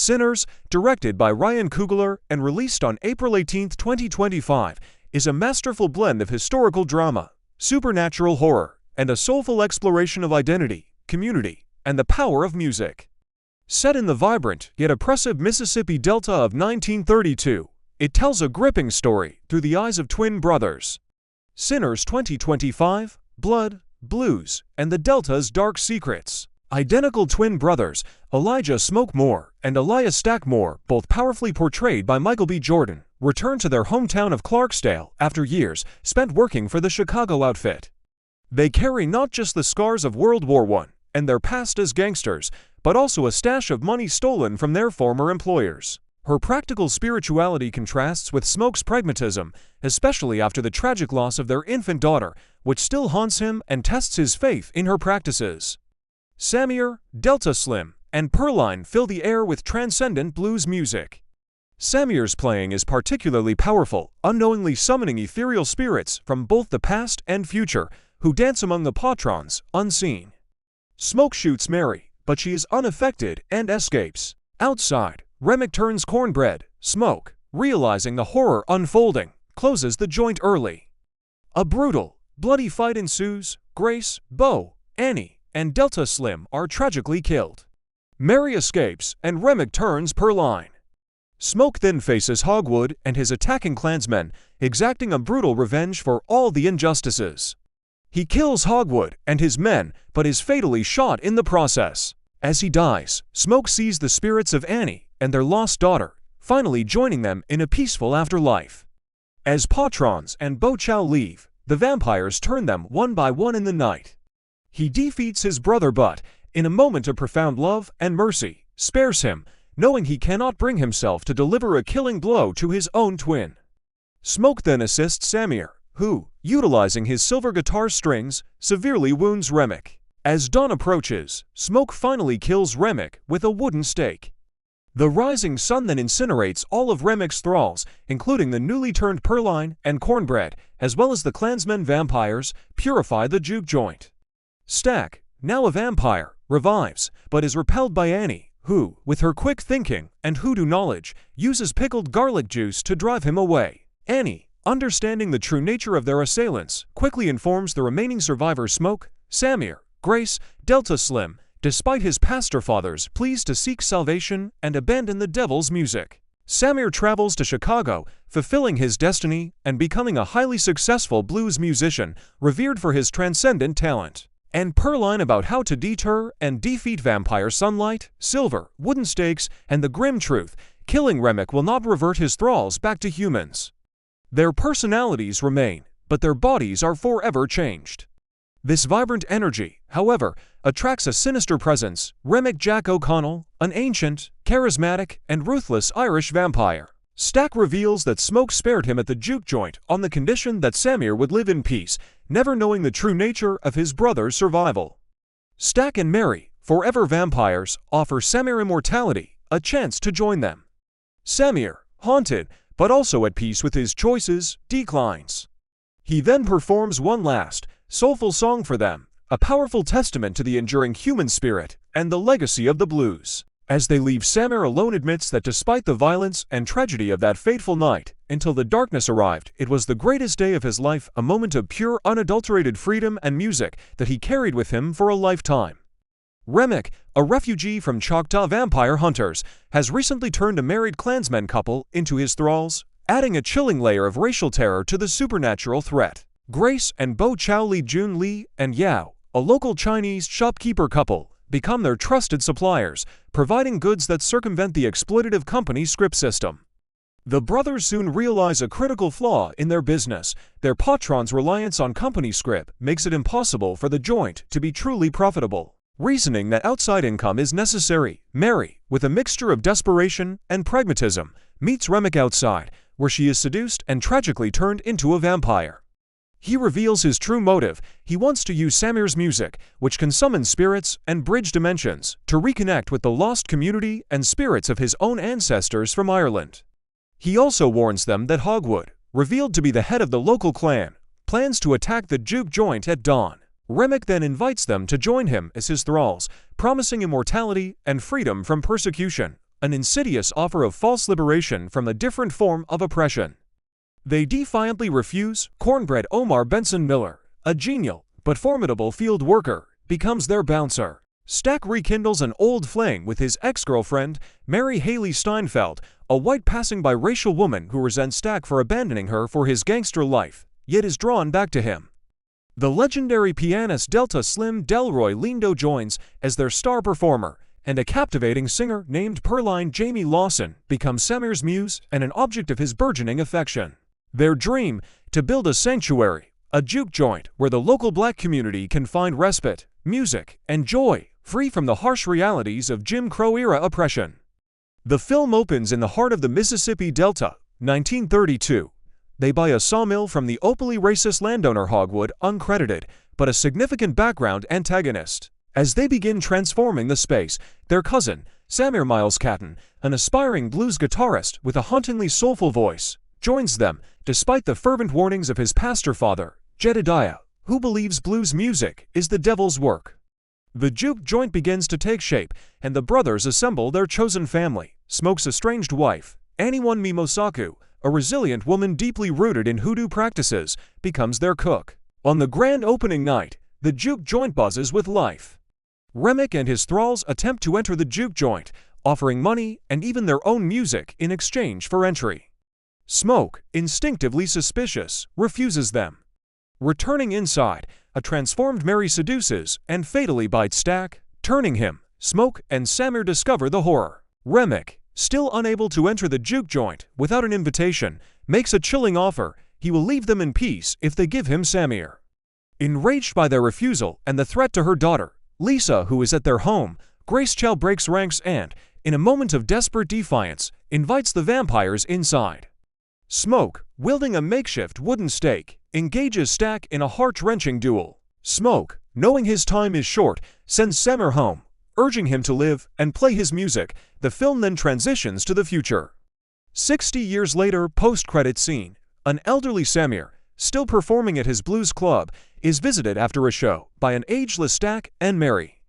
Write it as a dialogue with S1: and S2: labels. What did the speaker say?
S1: Sinners, directed by Ryan Coogler and released on April 18, 2025, is a masterful blend of historical drama, supernatural horror, and a soulful exploration of identity, community, and the power of music. Set in the vibrant yet oppressive Mississippi Delta of 1932, it tells a gripping story through the eyes of twin brothers. Sinners 2025, Blood, Blues, and the Delta's Dark Secrets. Identical twin brothers, Elijah Smoke Moore and Elias Stack Moore, both powerfully portrayed by Michael B. Jordan, return to their hometown of Clarksdale after years spent working for the Chicago outfit. They carry not just the scars of World War I and their past as gangsters, but also a stash of money stolen from their former employers. Her practical spirituality contrasts with Smoke's pragmatism, especially after the tragic loss of their infant daughter, which still haunts him and tests his faith in her practices. Samir, Delta Slim, and Perline fill the air with transcendent blues music. Samir's playing is particularly powerful, unknowingly summoning ethereal spirits from both the past and future, who dance among the patrons, unseen. Smoke shoots Mary, but she is unaffected and escapes. Outside, Remick turns cornbread. Smoke, realizing the horror unfolding, closes the joint early. A brutal, bloody fight ensues. Grace, Bo, Annie, and Delta Slim are tragically killed. Mary escapes, and Remick turns Perline. Smoke then faces Hogwood and his attacking Klansmen, exacting a brutal revenge for all the injustices. He kills Hogwood and his men, but is fatally shot in the process. As he dies, Smoke sees the spirits of Annie and their lost daughter, finally joining them in a peaceful afterlife. As patrons and Bo Chow leave, the vampires turn them one by one in the night. He defeats his brother but, in a moment of profound love and mercy, spares him, knowing he cannot bring himself to deliver a killing blow to his own twin. Smoke then assists Samir, who, utilizing his silver guitar strings, severely wounds Remick. As dawn approaches, Smoke finally kills Remick with a wooden stake. The rising sun then incinerates all of Remick's thralls, including the newly turned Perline and Cornbread, as well as the Klansmen vampires, purify the juke joint. Stack, now a vampire, revives, but is repelled by Annie, who, with her quick thinking and hoodoo knowledge, uses pickled garlic juice to drive him away. Annie, understanding the true nature of their assailants, quickly informs the remaining survivors Smoke, Samir, Grace, Delta Slim, despite his pastor father's pleas to seek salvation and abandon the devil's music. Samir travels to Chicago, fulfilling his destiny and becoming a highly successful blues musician, revered for his transcendent talent. And Perline about how to deter and defeat vampire sunlight, silver, wooden stakes, and the grim truth, killing Remick will not revert his thralls back to humans. Their personalities remain, but their bodies are forever changed. This vibrant energy, however, attracts a sinister presence, Remick Jack O'Connell, an ancient, charismatic, and ruthless Irish vampire. Stack reveals that Smoke spared him at the juke joint on the condition that Samir would live in peace, never knowing the true nature of his brother's survival. Stack and Mary, forever vampires, offer Samir immortality, a chance to join them. Samir, haunted, but also at peace with his choices, declines. He then performs one last, soulful song for them, a powerful testament to the enduring human spirit and the legacy of the blues. As they leave, Samir alone admits that despite the violence and tragedy of that fateful night, until the darkness arrived, it was the greatest day of his life, a moment of pure, unadulterated freedom and music that he carried with him for a lifetime. Remick, a refugee from Choctaw vampire hunters, has recently turned a married Klansman couple into his thralls, adding a chilling layer of racial terror to the supernatural threat. Grace and Bo Chow Lee Jun Lee and Yao, a local Chinese shopkeeper couple, become their trusted suppliers, providing goods that circumvent the exploitative company script system. The brothers soon realize a critical flaw in their business. Their patron's reliance on company script makes it impossible for the joint to be truly profitable. Reasoning that outside income is necessary, Mary, with a mixture of desperation and pragmatism, meets Remick outside, where she is seduced and tragically turned into a vampire. He reveals his true motive. He wants to use Samir's music, which can summon spirits and bridge dimensions, to reconnect with the lost community and spirits of his own ancestors from Ireland. He also warns them that Hogwood, revealed to be the head of the local clan, plans to attack the juke joint at dawn. Remick then invites them to join him as his thralls, promising immortality and freedom from persecution, an insidious offer of false liberation from a different form of oppression. They defiantly refuse. Cornbread Omar Benson Miller, a genial but formidable field worker, becomes their bouncer. Stack rekindles an old flame with his ex-girlfriend, Mary Haley Steinfeld, a white passing biracial woman who resents Stack for abandoning her for his gangster life, yet is drawn back to him. The legendary pianist Delta Slim Delroy Lindo joins as their star performer, and a captivating singer named Pearline Jamie Lawson becomes Samir's muse and an object of his burgeoning affection. Their dream, to build a sanctuary, a juke joint where the local black community can find respite, music, and joy, free from the harsh realities of Jim Crow-era oppression. The film opens in the heart of the Mississippi Delta, 1932. They buy a sawmill from the openly racist landowner Hogwood, uncredited, but a significant background antagonist. As they begin transforming the space, their cousin, Samir Miles Catton, an aspiring blues guitarist with a hauntingly soulful voice, joins them, despite the fervent warnings of his pastor father, Jedediah, who believes blues music is the devil's work. The juke joint begins to take shape, and the brothers assemble their chosen family. Smoke's estranged wife, Aniwan Mimosaku, a resilient woman deeply rooted in hoodoo practices, becomes their cook. On the grand opening night, the juke joint buzzes with life. Remick and his thralls attempt to enter the juke joint, offering money and even their own music in exchange for entry. Smoke, instinctively suspicious, refuses them. Returning inside, a transformed Mary seduces and fatally bites Stack, turning him. Smoke and Samir discover the horror. Remick, still unable to enter the juke joint without an invitation, makes a chilling offer: he will leave them in peace if they give him Samir. Enraged by their refusal and the threat to her daughter, Lisa, who is at their home, Grace Chow breaks ranks and, in a moment of desperate defiance, invites the vampires inside. Smoke, wielding a makeshift wooden stake, engages Stack in a heart-wrenching duel. Smoke, knowing his time is short, sends Samir home, urging him to live and play his music. The film then transitions to the future. 60 years later, post-credit scene. An elderly Samir, still performing at his blues club, is visited after a show by an ageless Stack and Mary.